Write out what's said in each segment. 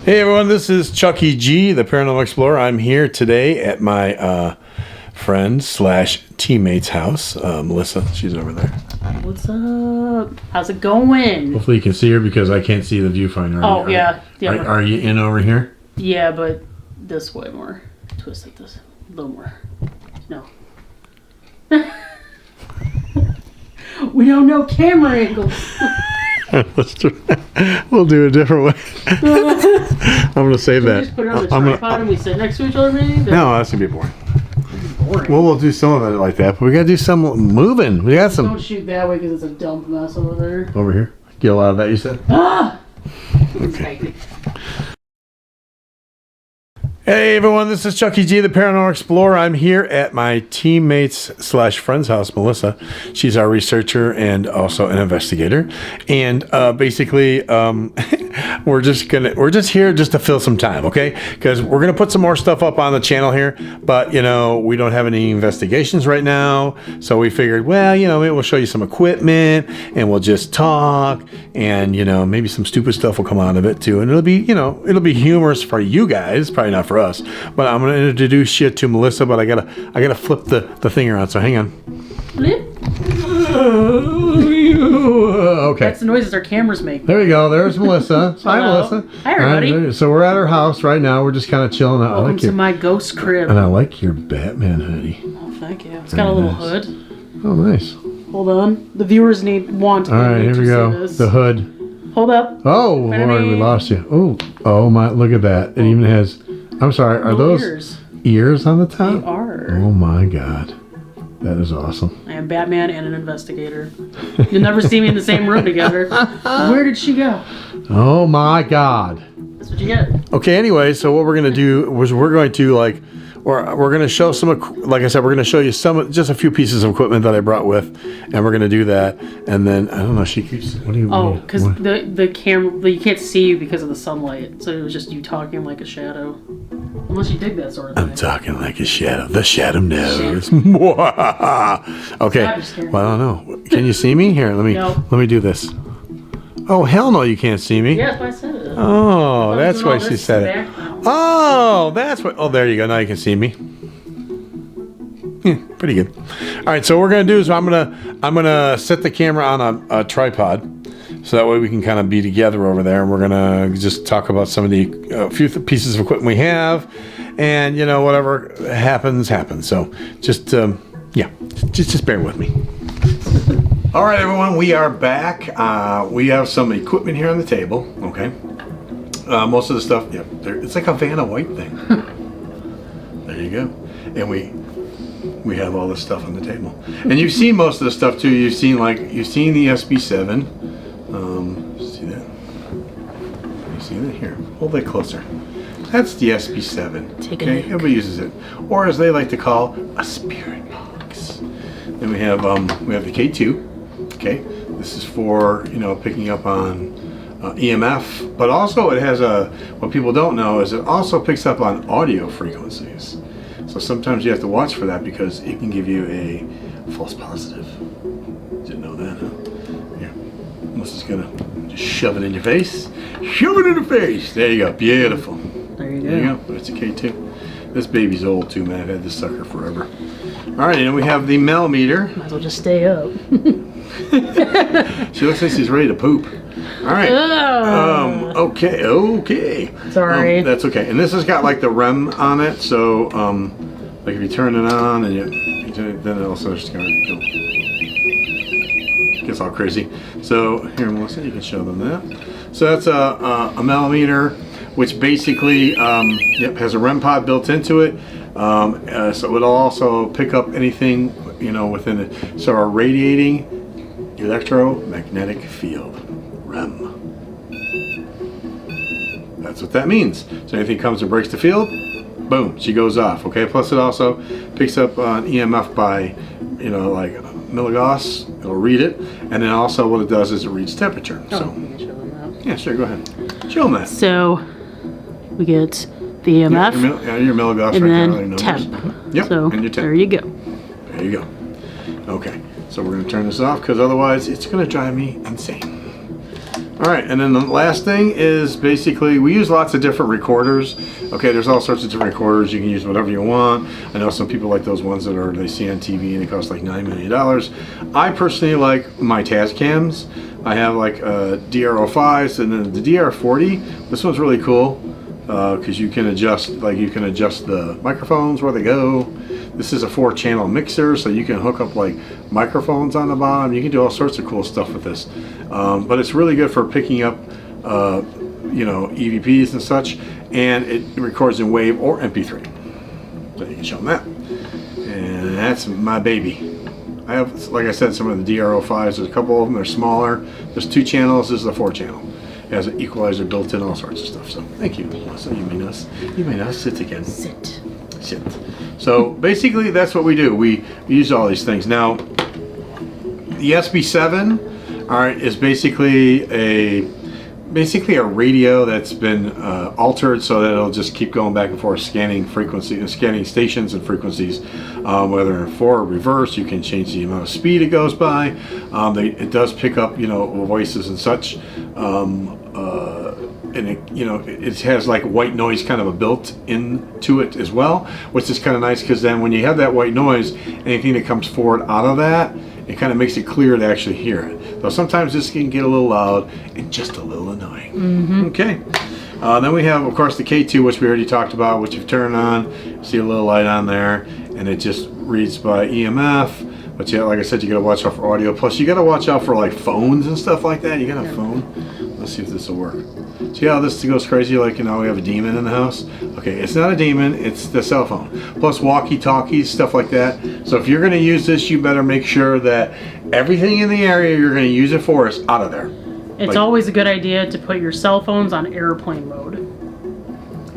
Hey everyone, this is Chuckie G, the Paranormal Explorer. I'm here today at my friend slash teammate's house. Melissa, she's over there. What's up? How's it going? Hopefully you can see her because I can't see the viewfinder. Are you in over here? Yeah, but this way more. Twist it this a little more. No. We don't know camera angles. We'll do a different way. I'm going to save that. Just put it on the tripod and we sit next to each other maybe? No, that's going to be boring. Boring. Well, we'll do some of it like that, but we got to do some moving. We got some. Don't shoot that way because it's a dump mess over there. Over here? Get a lot of that, you said? Ah! Okay. Hey everyone, this is Chuckie G, the Paranormal Explorer. I'm here at my teammate's slash friend's house, Melissa. She's our researcher and also an investigator. And basically, we're just here just to fill some time, okay? Because we're gonna put some more stuff up on the channel here, but you know, we don't have any investigations right now. So we figured, well, you know, maybe we'll show you some equipment and we'll just talk, and you know, maybe some stupid stuff will come out of it too. And it'll be, you know, it'll be humorous for you guys, probably not for us. But I'm gonna introduce you to Melissa, but I gotta flip the thing around, so hang on. Flip. Okay. That's the noises our cameras make. There we go. There's Melissa. Hi, Melissa. Hi, everybody. Right, so we're at her house right now. We're just kind of chilling out. Welcome to my ghost crib. And I like your Batman hoodie. Oh, thank you. It's got a little hood. Oh, nice. Hold on. The viewers want. All right, here we go. The hood. Hold up. Oh, Lord, we lost you. Oh my! Look at that. It even has. I'm sorry. Are those ears on the top? They are. Oh my God. That is awesome. I am Batman and an investigator. You'll never see me in the same room together. Where did she go? Oh my God. That's what you get. Okay, anyway, so what we're going to do is we're going to we're going to show some, like I said, we're going to show you just a few pieces of equipment that I brought with, and we're going to do that. And then, I don't know, she keeps, what do you Oh, because the camera, you can't see you because of the sunlight. So it was just you talking like a shadow. Unless you dig that sort of thing. I'm talking like a shadow. The shadow knows. Okay. Well, I don't know. Can you see me? Here, let me do this. Oh, hell no, you can't see me. Yes, I said it. Oh, that's why she said it. Oh, that's what. Oh, there you go. Now you can see me. Yeah, pretty good. All right, so what we're gonna do is I'm gonna set the camera on a tripod, so that way we can kind of be together over there, and we're gonna just talk about some of the few pieces of equipment we have, and you know, whatever happens. So just yeah, just bear with me. All right, everyone, we are back. We have some equipment here on the table. Okay, most of the stuff, yeah, it's like a Vanna White thing. There you go, and we have all this stuff on the table, and you've seen most of the stuff too. You've seen the SB7. See that? You see that here? Hold that closer. That's the SB7. Take a okay, look. everybody uses it, or as they like to call, a spirit box. Then we have the K2. Okay, this is for, you know, picking up on EMF, but also it has what people don't know is it also picks up on audio frequencies. So sometimes you have to watch for that because it can give you a false positive. Didn't know that, huh? Here, Melissa's gonna just shove it in your face. Shove it in the face. There you go. Beautiful. There you go. There you go. It's a K2. This baby's old too, man. I've had this sucker forever. All right, and we have the millimeter. Might as well just stay up. She looks like she's ready to poop. All right. Okay. Sorry. That's okay. And this has got like the REM on it, so like if you turn it on and you turn it, then it also just kind of gets all crazy. So here, Melissa, you can show them that. So that's a millimeter, which basically has a REM pod built into it. So it'll also pick up anything within it. So our radiating electromagnetic field, REM. That's what that means. So anything comes and breaks the field, boom, she goes off. Okay. Plus it also picks up an EMF by like milligauss. It'll read it, and then also what it does is it reads temperature. Oh, so you can show them that. yeah, sure, go ahead. Show them that. So we get the EMF, your milligauss and right then now. temp. Yep, So and your temp. there you go. There you go. Okay, so we're going to turn this off because otherwise it's going to drive me insane. All right, and then the last thing is basically we use lots of different recorders. Okay, there's all sorts of different recorders. You can use whatever you want. I know some people like those ones that they see on TV and they cost like $9 million. I personally like my Tascams. I have like DR05s and then the DR40. This one's really cool because you can adjust the microphones where they go. This is a 4-channel mixer, so you can hook up like microphones on the bottom. You can do all sorts of cool stuff with this. But it's really good for picking up, EVPs and such, and it records in WAV or MP3. So you can show them that. And that's my baby. I have, like I said, some of the DR05s. There's a couple of them. They're smaller. There's 2 channels. This is a 4-channel. It has an equalizer built in, all sorts of stuff. So thank you, Melissa. You may not sit again. Sit. So basically that's what we do. We use all these things. Now the SB7 is basically a radio that's been altered so that it'll just keep going back and forth scanning stations and frequencies, whether in forward or reverse. You can change the amount of speed it goes by. It does pick up voices and such, and it has like white noise kind of built into it as well, which is kind of nice because then when you have that white noise, anything that comes forward out of that, it kind of makes it clear to actually hear it. Though sometimes this can get a little loud and just a little annoying. Mm-hmm. Okay. Then we have, of course, the K2, which we already talked about, which you've turned on. See a little light on there, and it just reads by EMF. But yeah, like I said, you got to watch out for audio. Plus, you got to watch out for like phones and stuff like that. You got a phone? Let's see if this will work. See how this goes crazy? Like, we have a demon in the house. Okay, it's not a demon. It's the cell phone. Plus walkie-talkies, stuff like that. So if you're going to use this, you better make sure that everything in the area you're going to use it for is out of there. It's always a good idea to put your cell phones on airplane mode.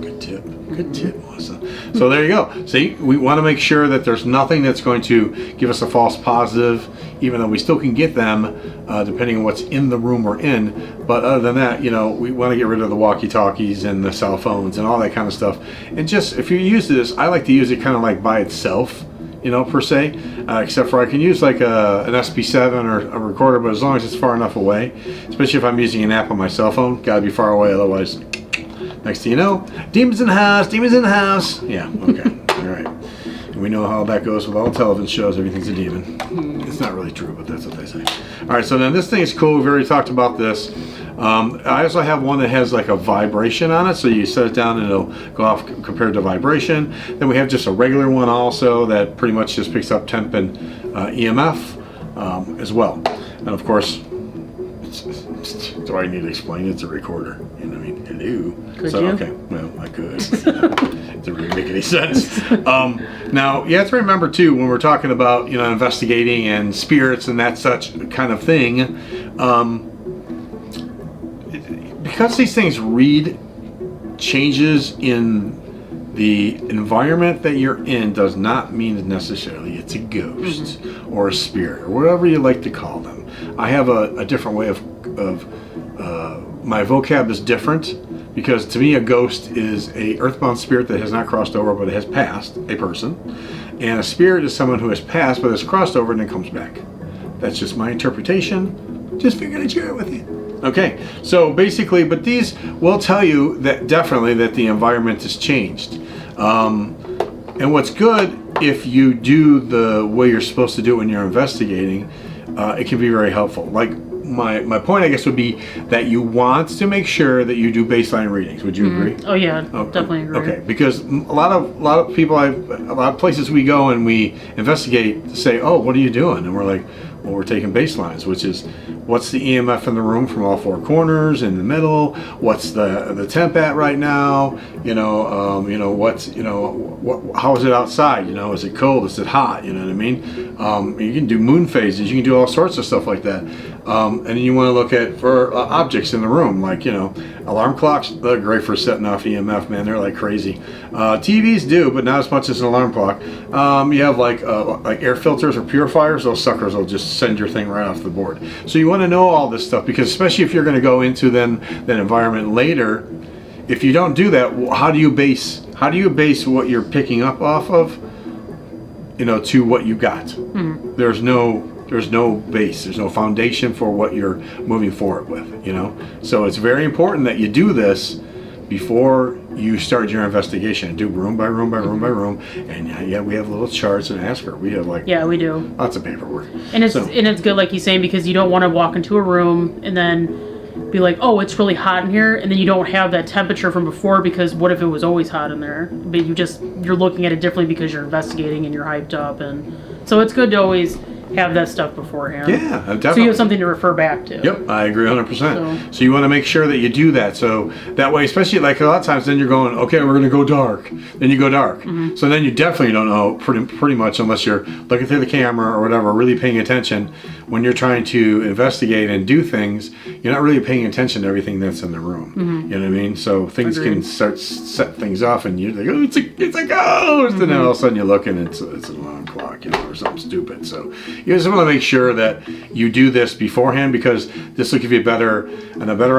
Good tip. Good tip, Melissa. So there you go. See, we want to make sure that there's nothing that's going to give us a false positive, even though we still can get them depending on what's in the room we're in. But other than that, we want to get rid of the walkie-talkies and the cell phones and all that kind of stuff. And just, if you use this, I like to use it kind of like by itself, per se, except for I can use like an SB7 or a recorder, but as long as it's far enough away, especially if I'm using an app on my cell phone, gotta be far away, otherwise, next thing you know, demons in the house, Yeah, okay, all right. And we know how that goes with all television shows, everything's a demon. It's not really true, but that's what they say. All right, so then this thing is cool, we've already talked about this. I also have one that has like a vibration on it, so you set it down and it'll go off compared to vibration. Then we have just a regular one also that pretty much just picks up temp and EMF as well. And of course, do I need to explain? It's a recorder. Hello. Could you? Okay, well, I could. It doesn't really make any sense. Now, you have to remember too, when we're talking about investigating and spirits and that such kind of thing, because these things read changes in the environment that you're in does not mean necessarily it's a ghost or a spirit or whatever you like to call them. I have a different way of my vocab is different, because to me a ghost is a earthbound spirit that has not crossed over but has passed, a person, and a spirit is someone who has passed but has crossed over and then comes back. That's just my interpretation. Just figured I'd share it with you. Okay, so basically, but these will tell you that definitely that the environment has changed. And what's good if you do the way you're supposed to do it when you're investigating, it can be very helpful. Like my point, I guess, would be that you want to make sure that you do baseline readings. Would you agree? Oh yeah, definitely agree. Okay, because a lot of people, a lot of places we go and we investigate say, "Oh, what are you doing?" And we're like, "Well, we're taking baselines, which is what's the EMF in the room from all four corners, in the middle? What's the temp at right now? What's how is it outside? Is it cold? Is it hot? You know what I mean? You can do moon phases. You can do all sorts of stuff like that. And then you want to look at for objects in the room, like alarm clocks. They're great for setting off EMF, man. They're like crazy. TVs do, but not as much as an alarm clock. You have like air filters or purifiers. Those suckers will just send your thing right off the board. So you want to know all this stuff, because especially if you're going to go into that environment later, if you don't do that, how do you base what you're picking up off of, to what you got? Mm-hmm. There's no base, there's no foundation for what you're moving forward with, So it's very important that you do this before you start your investigation. Do room by room by room by room, and we have little charts and ask her. We have we do lots of paperwork, and it's good, like he's saying, because you don't want to walk into a room and then be like, oh, it's really hot in here, and then you don't have that temperature from before, because what if it was always hot in there? But you're looking at it differently because you're investigating and you're hyped up, and so it's good to always have that stuff beforehand. Yeah, definitely. So you have something to refer back to. Yep, I agree 100%. So you want to make sure that you do that. So that way, especially like a lot of times, then you're going, okay, we're going to go dark. Then you go dark. Mm-hmm. So then you definitely don't know pretty much, unless you're looking through the camera or whatever, really paying attention. When you're trying to investigate and do things, you're not really paying attention to everything that's in the room. Mm-hmm. You know what I mean? So things can set things off, and you're like, oh, it's a ghost. Mm-hmm. And then all of a sudden you look and it's an alarm clock, or something stupid. So you just want to make sure that you do this beforehand, because this will give you a better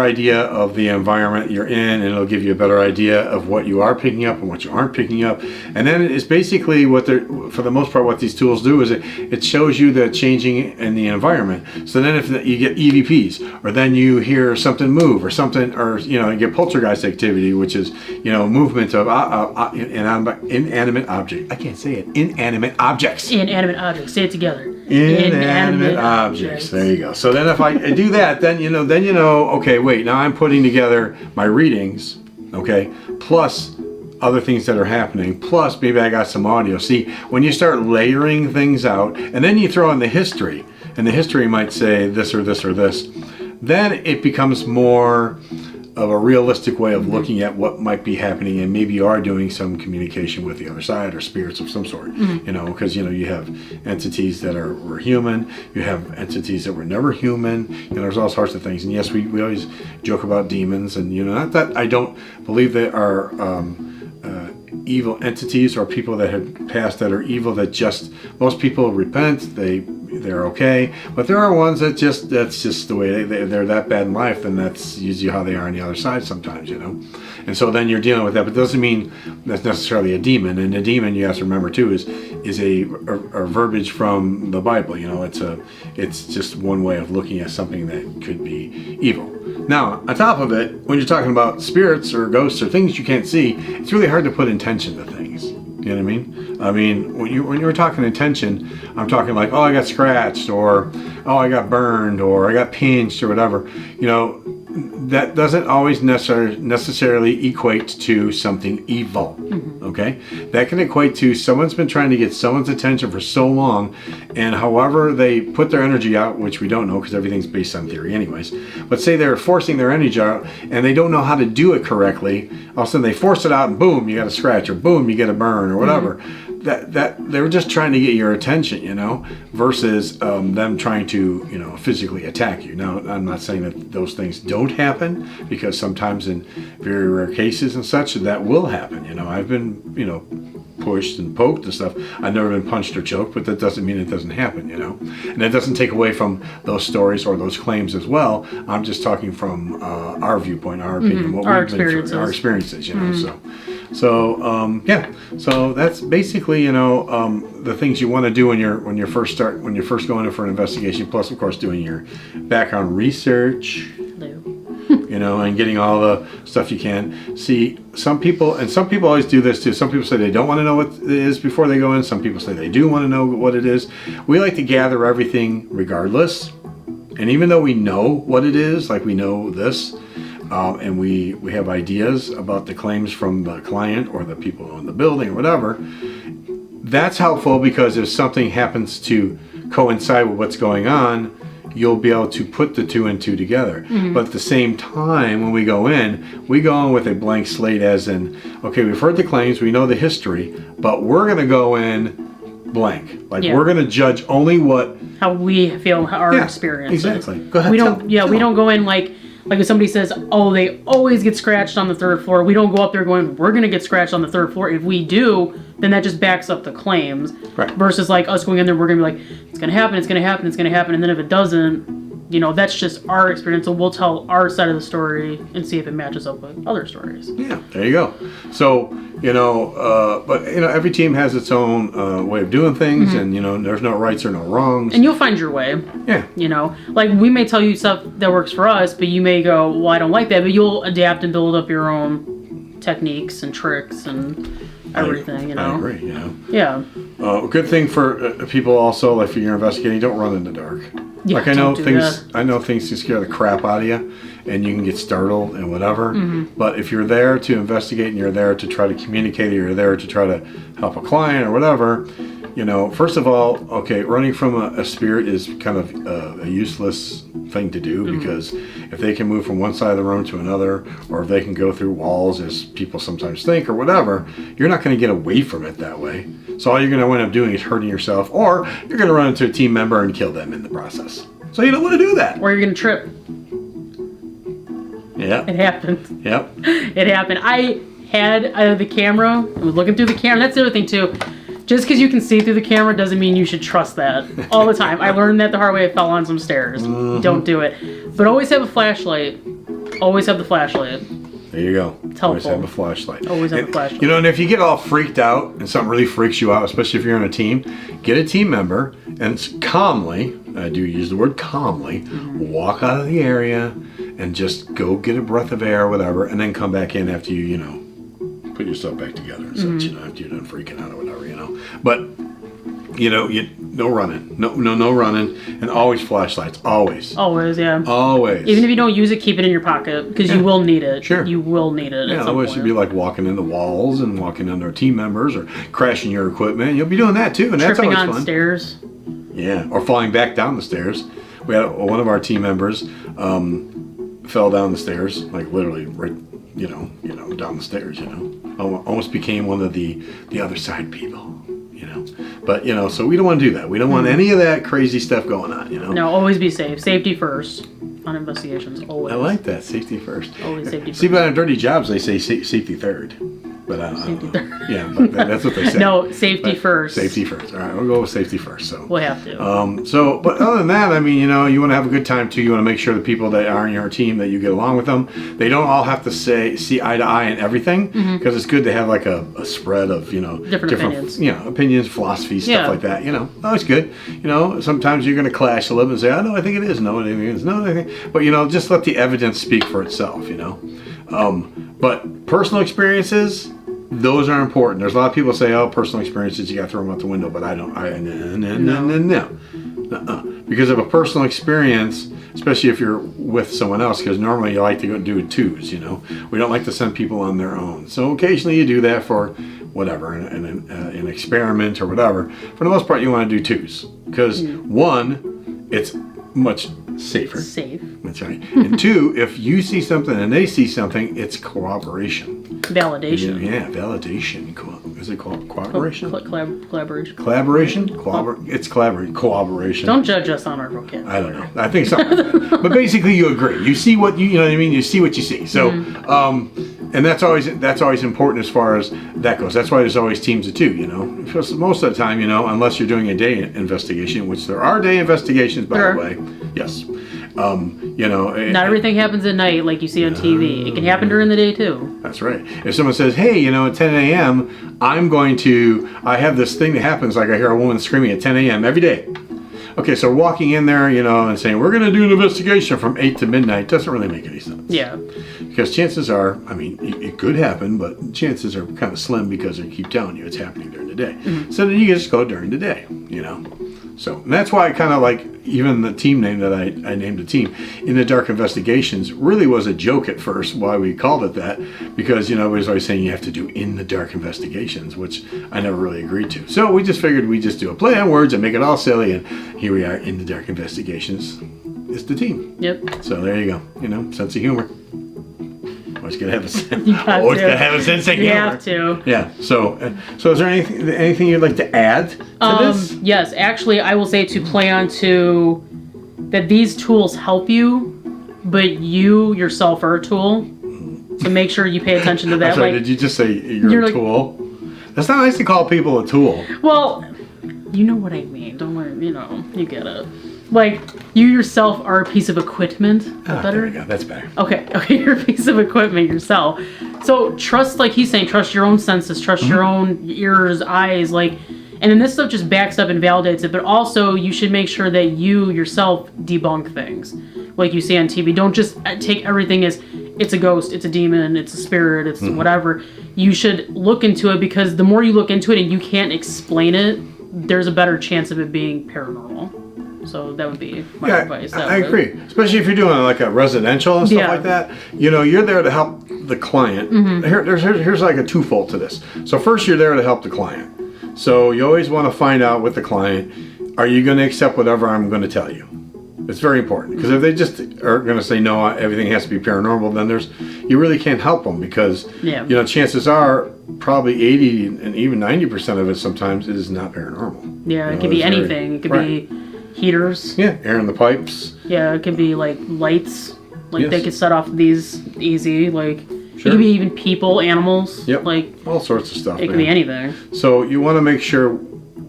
idea of the environment you're in, and it'll give you a better idea of what you are picking up and what you aren't picking up. And then it's basically for the most part, what these tools do is it shows you the changing in the environment. So then if you get EVPs, or then you hear something move or something, or you get poltergeist activity, which is movement of inanimate object. I can't say it. Inanimate objects. Inanimate objects. Say it together. Inanimate objects. There you go. So then if I do that, then okay, wait, now I'm putting together my readings, okay, plus other things that are happening, plus maybe I got some audio. See, when you start layering things out, and then you throw in the history, and the history might say this or this or this, then it becomes more of a realistic way of looking at what might be happening, and maybe you are doing some communication with the other side or spirits of some sort. Mm-hmm. Because you have entities that were human, you have entities that were never human, there's all sorts of things. And yes, we always joke about demons, and not that I don't believe they are evil entities or people that have passed that are evil, that just most people repent, they're okay, but there are ones that's just the way they're that bad in life, and that's usually how they are on the other side sometimes, and so then you're dealing with that. But it doesn't mean that's necessarily a demon. And a demon, you have to remember too, is a verbiage from the Bible. It's just one way of looking at something that could be evil. Now, on top of it, when you're talking about spirits or ghosts or things you can't see, it's really hard to put intention to things. You know what I mean? I mean, when you're talking intention, I'm talking like, oh, I got scratched, or oh, I got burned, or I got pinched, or whatever. That doesn't always necessarily equate to something evil. Mm-hmm. Okay? That can equate to someone's been trying to get someone's attention for so long, and however they put their energy out, which we don't know because everything's based on theory anyways, but say they're forcing their energy out and they don't know how to do it correctly, all of a sudden they force it out and boom, you got a scratch, or boom, you get a burn, or whatever. Mm-hmm. That they were just trying to get your attention, versus them trying to, physically attack you. Now, I'm not saying that those things don't happen, because sometimes in very rare cases and such, that will happen. I've been, pushed and poked and stuff. I've never been punched or choked, but that doesn't mean it doesn't happen, And that doesn't take away from those stories or those claims as well. I'm just talking from our viewpoint, our opinion, what we've been through, our experiences, So so that's basically the things you want to do when you're first going in for an investigation. Plus, of course, doing your background research. you know, and getting all the stuff you can. See, some people always do this too. Some people say they don't want to know what it is before they go in. Some people say they do want to know what it is. We like to gather everything regardless. And even though we know what it is, like we know this, and we have ideas about the claims from the client or the people in the building or whatever, that's helpful because if something happens to coincide with what's going on, you'll be able to put the two and two together. But at the same time, when we go in with a blank slate, as in, okay, we've heard the claims, we know the history, but we're going to go in blank. Like we're going to judge only how we feel our experience. Exactly. Go ahead. We don't go in like if somebody says, oh, they always get scratched on the third floor. We don't go up there going, we're going to get scratched on the third floor. If we do, then that just backs up the claims. Right. Versus like us going in there, we're going to be like, it's going to happen, it's going to happen, it's going to happen. And then if it doesn't, you know, that's just our experience. So we'll tell our side of the story and see if it matches up with other stories. Yeah, there you go. So, you know, but, you know, every team has its own way of doing things, and, you know, there's no rights or no wrongs. And you'll find your way. Yeah. You know, like we may tell you stuff that works for us, but you may go, well, I don't like that, but you'll adapt and build up your own techniques and tricks and everything, you know. I agree, you know. Yeah. Good thing for people also, like if you're investigating, don't run in the dark. Yeah, like I know things can scare the crap out of you, and you can get startled and whatever. But if you're there to investigate and you're there to try to communicate, or you're there to try to help a client or whatever, you know, first of all, okay, running from a spirit is kind of a useless thing to do, because if they can move from one side of the room to another, or if they can go through walls, as people sometimes think, or whatever, you're not going to get away from it that way. So all you're going to end up doing is hurting yourself, or you're going to run into a team member and kill them in the process. So you don't want to do that. Or you're going to trip. Yeah. It happened. Yep. It happened. I had the camera. I was looking through the camera. That's the other thing, too. Just because you can see through the camera doesn't mean you should trust that all the time. I learned that the hard way. I fell on some stairs. Don't do it. But always have a flashlight. Always have the flashlight. There you go. It's helpful. Always have a flashlight. Always have a flashlight. You know, and if you get all freaked out and something really freaks you out, especially if you're on a team, get a team member and calmly, I do use the word calmly, walk out of the area and just go get a breath of air or whatever, and then come back in after you know, put yourself back together and such, you know, after you're done freaking out or whatever, you know. But, you know, no running. No running. And always flashlights. Always. Always, yeah. Always. Even if you don't use it, keep it in your pocket, because you will need it. Sure. You will need it. Yeah, otherwise you'd be like walking into walls and walking under team members or crashing your equipment. You'll be doing that too, and that's always fun. Tripping on stairs. Yeah, or falling back down the stairs. We had one of our team members fell down the stairs, like literally right, you know, down the stairs. You know, almost became one of the other side people. You know, but you know, so we don't want to do that. We don't want any of that crazy stuff going on. You know. No, always be safe. Safety first on investigations. Always. I like that. Safety first. Always safety first. See, but on dirty jobs they say safety third. But I don't know. Yeah, but that's what they say. No, safety first. Safety first. All right, we'll go with safety first. So we'll have to. But other than that, I mean, you know, you want to have a good time too. You want to make sure the people that are in your team that you get along with them. They don't all have to see eye to eye in everything, because it's good to have like a spread of different opinions. You know, opinions, philosophies, stuff like that. You know, it's good. You know, sometimes you're going to clash a little bit and say, "Oh no, I think it is. No, I think it is. No, I think." But you know, just let the evidence speak for itself. You know, but personal experiences. Those are important. There's a lot of people say, "Oh, personal experiences, you got to throw them out the window." But I don't. No. Because of a personal experience, especially if you're with someone else, because normally you like to go do twos. You know, we don't like to send people on their own. So occasionally you do that for whatever, an experiment or whatever. For the most part, you want to do twos because one, it's much safer. Safe. That's right. And two, if you see something and they see something, it's corroboration. Validation. Yeah, validation. Is it called cooperation? Collaboration. Collaboration? It's collaboration. Cooperation. Don't judge us on our vocabulary. I don't know. I think something like that. But basically you agree. You see what you know what I mean? You see what you see. So and that's always important as far as that goes. That's why there's always teams of two, you know. Because most of the time, you know, unless you're doing a day investigation, which there are day investigations, by the way. Yes. You know, not everything happens at night like you see on TV. It can happen during the day too. That's right. If someone says, "Hey, you know, at 10 a.m., I have this thing that happens, like I hear a woman screaming at 10 a.m. every day." okay, so walking in there, and saying we're going to do an investigation from 8 to midnight doesn't really make any sense. Yeah. Because chances are, I mean, it could happen, but chances are kind of slim because they keep telling you it's happening during the day. So then you just go during the day, So and that's why I kind of like even the team name that I named the team, In the Dark Investigations, really was a joke at first why we called it that, because everybody's always saying you have to do In the Dark Investigations, which I never really agreed to. So we just figured we'd just do a play on words and make it all silly, and here we are, In the Dark Investigations. It's the team. Yep. So there you go. Sense of humor. Always gotta have a sense. Gotta have a sense of humor. You have to. Yeah. So is there anything you'd like to add to this? Yes, actually, I will say to play on to that these tools help you, but you yourself are a tool. So make sure you pay attention to that. I'm sorry, did you just say you're a tool? That's not nice to call people a tool. Well, you know what I mean. Don't worry. You get it. Like, you yourself are a piece of equipment. Better? There we go. That's better. Okay, you're a piece of equipment yourself. So trust, like he's saying, trust your own senses, trust your own ears, eyes, and then this stuff just backs up and validates it. But also, you should make sure that you yourself debunk things, like you see on TV. Don't just take everything as it's a ghost, it's a demon, it's a spirit, it's whatever. You should look into it, because the more you look into it and you can't explain it, there's a better chance of it being paranormal. So that would be my advice. I agree. Especially if you're doing like a residential and stuff like that. You're there to help the client. Here's like a twofold to this. So first, you're there to help the client. So you always want to find out with the client, are you going to accept whatever I'm going to tell you? It's very important, because if they just are going to say no, everything has to be paranormal, then you really can't help them, because chances are probably 80 and even 90% of it sometimes is not paranormal. Yeah, it could be anything. It could be heaters. Yeah, air in the pipes. Yeah, it could be like lights. They could set off these easy. It could be even people, animals. Yep. Like all sorts of stuff. It could be anything. So you want to make sure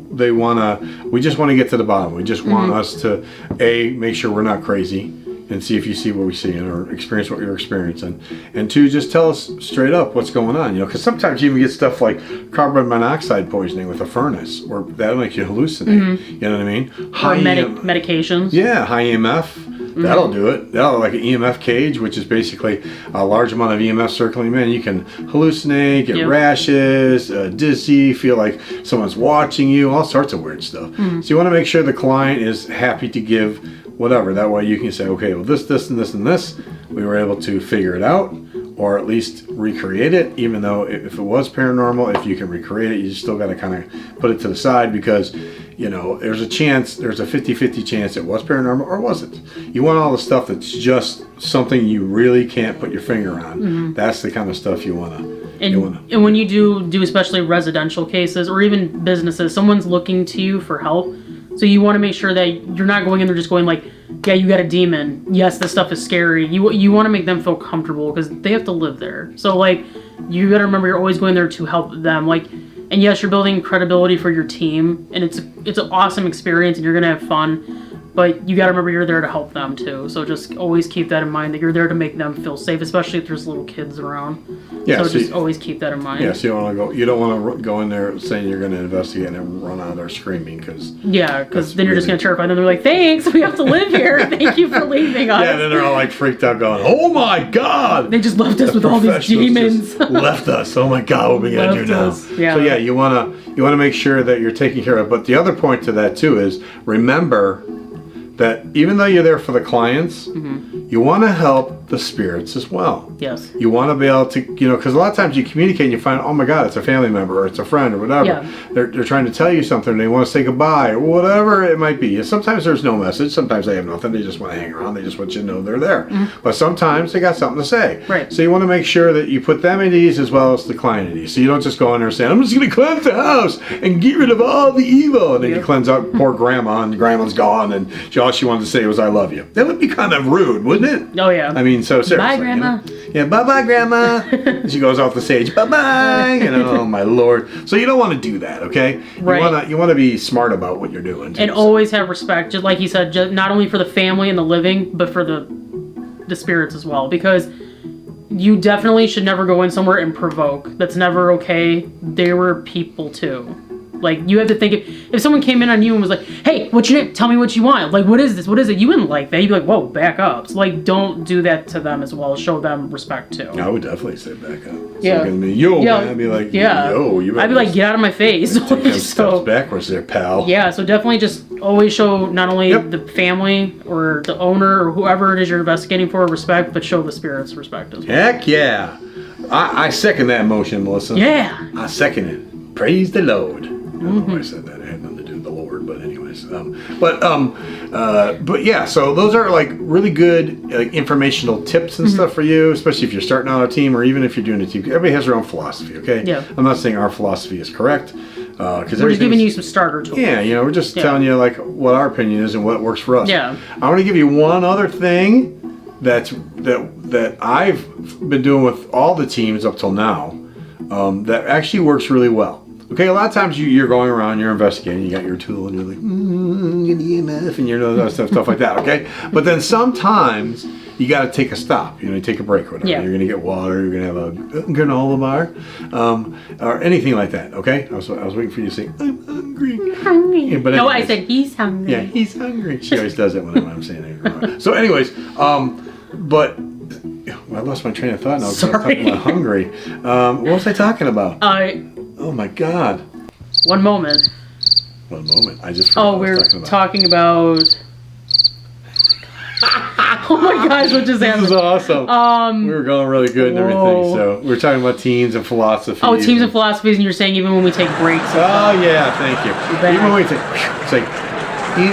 we just want to get to the bottom. We just want us to make sure we're not crazy, and see if you see what we see, or experience what you're experiencing, and 2, just tell us straight up what's going on. Because sometimes you even get stuff like carbon monoxide poisoning with a furnace, or that'll make you hallucinate. You know what I mean? High medications. Yeah, high EMF. That'll do it. That'll, like an EMF cage, which is basically a large amount of EMF circling. Man, you can hallucinate, get rashes, dizzy, feel like someone's watching you, all sorts of weird stuff. So you want to make sure the client is happy to give whatever. That way you can say, okay, well, this, and this, and this, we were able to figure it out, or at least recreate it. Even though if it was paranormal, if you can recreate it, you still got to kind of put it to the side, because there's a 50-50 chance it was paranormal or wasn't. You want all the stuff that's just something you really can't put your finger on. That's the kind of stuff you want to. And when you do especially residential cases, or even businesses, someone's looking to you for help. So you want to make sure that you're not going in there just going like, yeah, you got a demon. Yes, this stuff is scary. You want to make them feel comfortable, because they have to live there. So you got to remember, you're always going there to help them. And yes, you're building credibility for your team, and it's an awesome experience, and you're gonna have fun. But you got to remember, you're there to help them too. So just always keep that in mind, that you're there to make them feel safe, especially if there's little kids around. Yeah, so just always keep that in mind. Yeah, so you don't want to go in there saying you're going to investigate and then run out there screaming, because then you're just going to terrify them. They're like, thanks, we have to live here. Thank you for leaving us. Yeah, then they're all like freaked out, going, oh my God, they just left us with all these demons. Left us. Oh my God, what are we going to do now? Yeah. So yeah, you want to make sure that you're taking care of it. But the other point to that too is, remember that even though you're there for the clients, you want to help the spirits as well. Yes. You want to be able to, because a lot of times you communicate and you find, oh my God, it's a family member, or it's a friend, or whatever. Yeah. They're trying to tell you something, they want to say goodbye, or whatever it might be. Sometimes there's no message, sometimes they have nothing, they just want to hang around, they just want you to know they're there. But sometimes they got something to say. Right. So you want to make sure that you put them at ease as well as the client at ease. So you don't just go in there saying, I'm just going to cleanse the house and get rid of all the evil. And then you cleanse out poor grandma, and grandma's gone, and all she wanted to say was, I love you. That would be kind of rude, wouldn't it? Oh, yeah. I mean, so seriously. Bye, Grandma. Yeah, bye-bye, Grandma. And she goes off the stage, bye-bye. Oh, my Lord. So you don't want to do that, okay? Right. You want to be smart about what you're doing. And always have respect, just like he said, not only for the family and the living, but for the spirits as well. Because you definitely should never go in somewhere and provoke. That's never okay. They were people, too. Like, you have to think, if someone came in on you and was like, hey, what's your name? Tell me what you want. Like, what is this? What is it? You wouldn't like that. You'd be like, whoa, back up. So, like, don't do that to them as well. Show them respect, too. I would definitely say back up. Yeah. So yo, man. I'd be like, yo, you better. I'd be like, get out of my face. Take them steps backwards there, pal. Yeah, so definitely just always show not only the family or the owner or whoever it is you're investigating for respect, but show the spirits respect as well. Heck yeah. I second that motion, Melissa. Yeah. I second it. Praise the Lord. I don't know why I said that. It had nothing to do with the Lord, but anyways. But yeah, so those are like really good like informational tips and stuff for you, especially if you're starting out a team or even if you're doing a team. Everybody has their own philosophy, okay? Yeah. I'm not saying our philosophy is correct. Because We're just giving you some starter tools. Yeah, we're just telling you like what our opinion is and what works for us. Yeah. I want to give you one other thing that I've been doing with all the teams up till now that actually works really well. Okay, a lot of times you're going around, you're investigating, you got your tool, and you're like, EMF, and stuff like that. Okay, but then sometimes you got to take a stop. You take a break or whatever. Yeah. You're gonna get water. You're gonna have a granola bar, or anything like that. Okay, I was waiting for you to say, I'm hungry. Hungry. Yeah, but no, I anyways. said he's hungry. Yeah, he's hungry. She always does it when I'm saying it. So, anyways, but I lost my train of thought now. I was talking about hungry. What was I talking about? Oh my God. One moment. One moment. I just forgot Oh, what I we're was talking about. Oh my gosh, what just This is happened? awesome. We were going really good and everything. So we were talking about teams and philosophy. Oh, teams and philosophies, and you're saying even when we take breaks. Oh yeah, thank you. Even when we take, it's like, you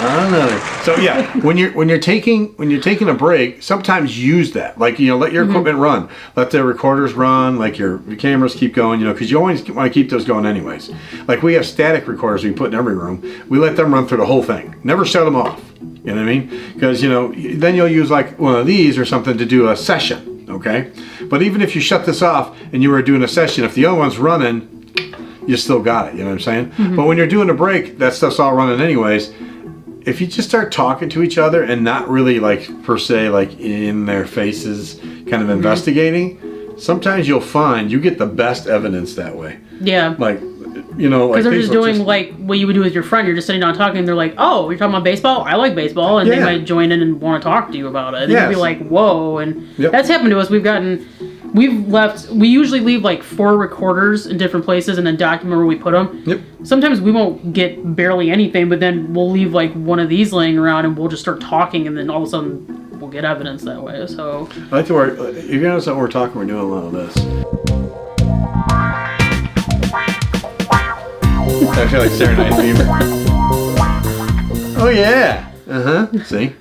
honor. So yeah, when you're taking a break, sometimes use that. Like let your equipment run, let the recorders run, like your cameras keep going. Because you always want to keep those going anyways. Like we have static recorders we put in every room. We let them run through the whole thing. Never shut them off. You know what I mean? Because then you'll use like one of these or something to do a session. Okay, but even if you shut this off and you were doing a session, if the other one's running, you still got it, you know what I'm saying? But when you're doing a break, that stuff's all running anyways. If you just start talking to each other and not really like per se like in their faces kind of investigating, sometimes you'll find you get the best evidence that way. Yeah. Like because they're just doing like what you would do with your friend. You're just sitting down talking and they're like, oh, you're talking about baseball? I like baseball. And they might join in and want to talk to you about it. And you'll be like, whoa. And that's happened to us. We usually leave like 4 recorders in different places and then document where we put them. Yep. Sometimes we won't get barely anything, but then we'll leave like one of these laying around and we'll just start talking and then all of a sudden we'll get evidence that way. So I like to work. If you notice that we're talking, we're doing a lot of this. I feel like Saturday Night Fever. Oh yeah. See.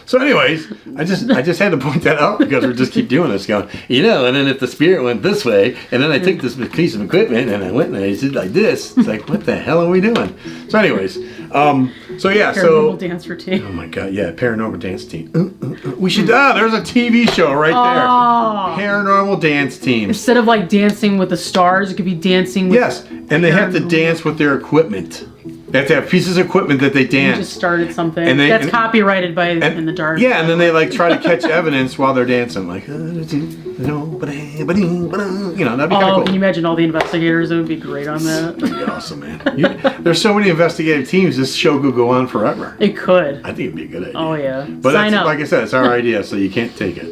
So, anyways, I just had to point that out because we just keep doing this, going, and then if the spirit went this way, and then I took this piece of equipment and I went and I did like this. It's like, what the hell are we doing? So, anyways, paranormal dance routine. Oh my God, yeah, paranormal dance team. We should. There's a TV show right there. Paranormal dance team. Instead of like dancing with the stars, it could be dancing with. Yes, and they have to dance with their equipment. They have to have pieces of equipment that they dance. You just started something. That's copyrighted by In the Dark. Yeah, and then they like try to catch evidence while they're dancing. Like, that'd be kind of cool. Can you imagine all the investigators? It would be great on that. That'd be awesome, man. There's so many investigative teams. This show could go on forever. It could. I think it'd be a good idea. Oh yeah. But Sign up. Like I said, it's our idea, so you can't take it.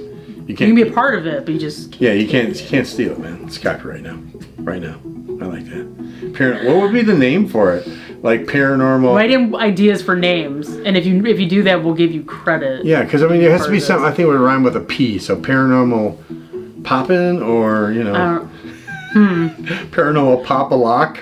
You can be a part of it, but you just can't. Yeah, you can't steal it, man. It's copyright now. Right now. I like that. What would be the name for it? Like paranormal. Write in ideas for names, and if you do that, we'll give you credit. Yeah, because there has to be something. I think it would rhyme with a P. So paranormal poppin', or paranormal pop-a-lock.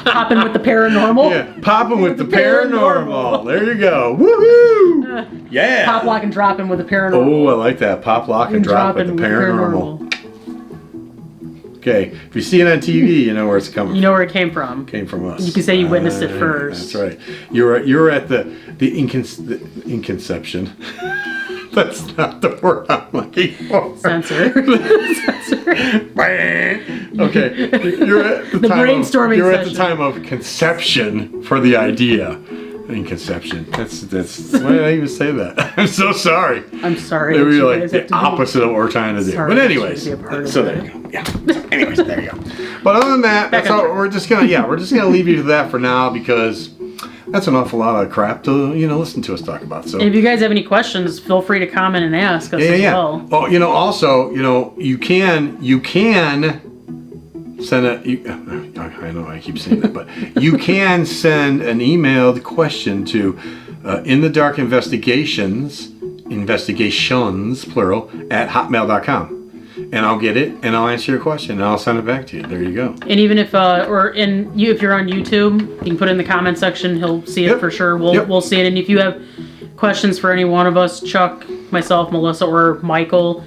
Poppin' with the paranormal. Yeah, poppin' with the paranormal. There you go. Woohoo! Yeah. Pop, lock, and droppin' with the paranormal. Oh, I like that. Pop, lock, and drop with the paranormal. Okay, if you see it on TV, you know where it's coming from. You know where it came from. Came from us. You can say you witnessed it first. That's right. You're at the inconception. That's not the word I'm looking for. Censor. Okay. You're at the brainstorming You're at session. the time of conception for the idea. In conception. That's. Why did I even say that? I'm so sorry. I'm sorry. Maybe that you like guys the have to be- opposite of what we're trying to do. Sorry But that you anyways, have to be a part of so that. there you go. Yeah. Anyways, there you go. But other than that, that's on all. track. We're just gonna leave you to that for now because that's an awful lot of crap to listen to us talk about. So. And if you guys have any questions, feel free to comment and ask us as well. Oh, also, you can send I know I keep saying that, but you can send an emailed question to In the Dark investigations plural at hotmail.com. And I'll get it and I'll answer your question and I'll send it back to you. There you go. And even if if you're on YouTube, you can put it in the comment section. He'll see it for sure. We'll see it. And if you have questions for any one of us, Chuck, myself, Melissa, or Michael,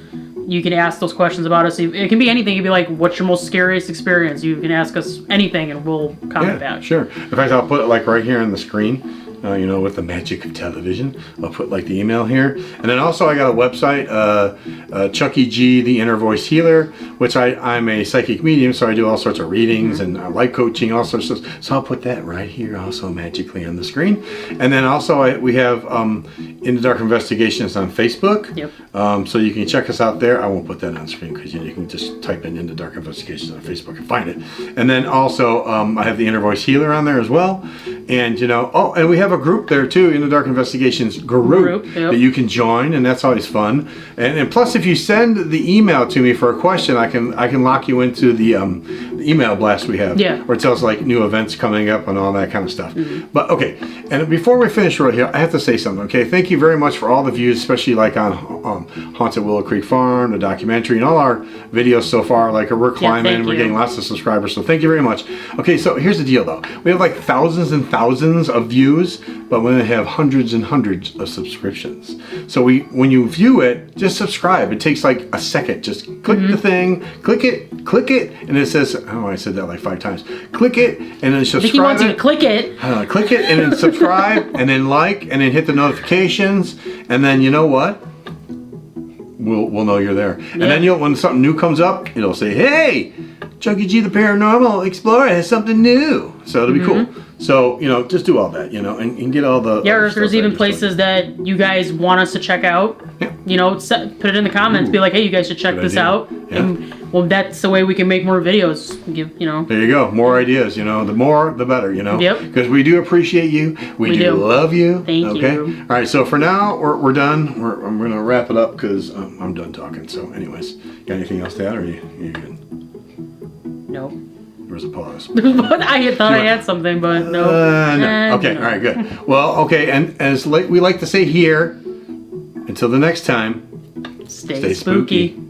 you can ask those questions about us. It can be anything. It can be like, what's your most scariest experience? You can ask us anything and we'll comment back. Sure. In fact, I'll put it like right here on the screen. With the magic of television, I'll put like the email here, and then also I got a website, Chuckie G, the Inner Voice Healer, which I'm a psychic medium, so I do all sorts of readings and life coaching, all sorts of stuff. So I'll put that right here, also magically on the screen, and then also we have In the Dark Investigations on Facebook. Yep. So you can check us out there. I won't put that on screen because you can just type in the Dark Investigations on Facebook and find it. And then also I have the Inner Voice Healer on there as well, and and we have a group there too, In the Dark Investigations group that you can join, and that's always fun. And plus, if you send the email to me for a question, I can lock you into the email blast we have, where it tells like new events coming up and all that kind of stuff. But okay, and before we finish right here, I have to say something. Okay, thank you very much for all the views, especially like on Haunted Willow Creek Farm, the documentary, and all our videos so far. Like we're climbing, we're getting lots of subscribers, so thank you very much. Okay, so here's the deal though, we have like thousands and thousands of views, but we have hundreds and hundreds of subscriptions. So when you view it, just subscribe. It takes like a second. Just click the thing, click it, and it says, oh, I said that like 5 times. Click it, and then subscribe. Vicky wants you to click it. Click it, and then subscribe, and then like, and then hit the notifications, and then you know what? We'll know you're there. And then when something new comes up, it'll say, hey, Chuckie G the Paranormal Explorer has something new. So it'll be cool. So, just do all that, and get all the... Yeah, or if there's even places that you guys want us to check out, put it in the comments. Be like, hey, you guys should check this out. Yeah. And, well, that's the way we can make more videos. There you go. More ideas, the more, the better, Yep. Because we do appreciate you. We do love you. Thank you. All right, so for now, we're done. I'm going to wrap it up because I'm done talking. So anyways, got anything else to add, or are you good? Nope. There's a pause. I thought I had something, but no. No. Okay, all right, good. Well, okay, and as we like to say here, until the next time, Stay spooky.